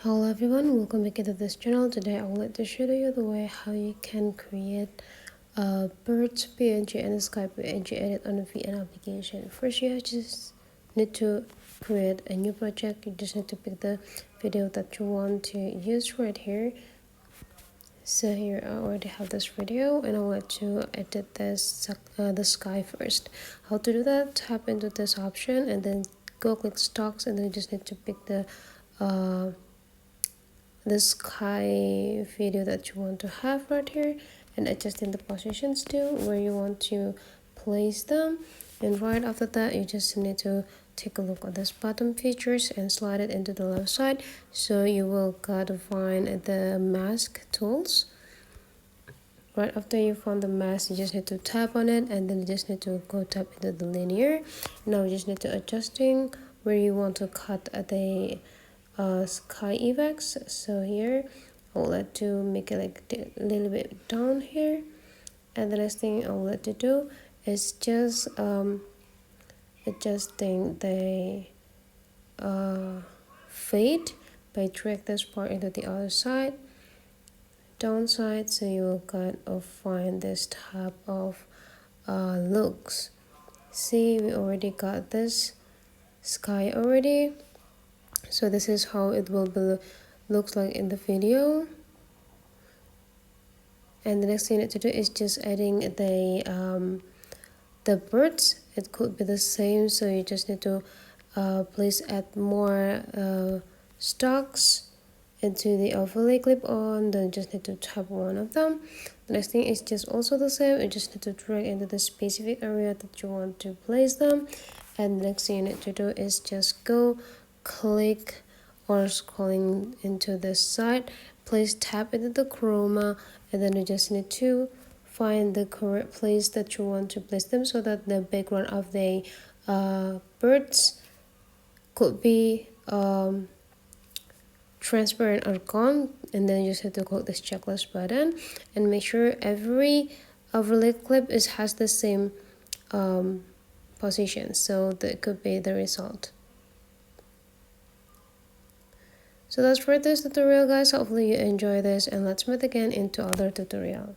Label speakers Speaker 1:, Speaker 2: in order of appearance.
Speaker 1: Hello everyone, welcome back to this channel. Today I would like to show you the way how you can create a birds PNG and a sky PNG edit on the VN application. First you just need to create a new project. You just need to pick the video that you want to use right here. So here I already have this video and I want to edit this the sky first. How to do that? Tap into this option and then go click stocks, and then you just need to pick the sky video that you want to have right here and adjusting the positions to where you want to place them. And right after that you just need to take a look at this bottom features and slide it into the left side. So you will gotta find the mask tools. Right after you found the mask, you just need to tap on it, and then you just need to go tap into the linear. Now you just need to adjusting where you want to cut the sky effects. So here I would like to make it like a little bit down here, and the next thing I would like to do is just adjusting the fade by drag this part into the other side downside, so you will kind of find this type of looks. See, we already got this sky already, so this is how it will be looks like in the video. And the next thing you need to do is just adding the birds. It could be the same, so you just need to please add more stocks into the overlay clip on. Then just need to tap one of them. The next thing is just also the same. You just need to drag into the specific area that you want to place them. And the next thing you need to do is just go click or scrolling into this side, please tap into the chroma, and then you just need to find the correct place that you want to place them so that the background of the birds could be transparent or gone. And then you just have to click this checklist button and make sure every overlay clip has the same position, so that could be the result. So that's for this tutorial guys. Hopefully you enjoy this, and let's meet again into other tutorial.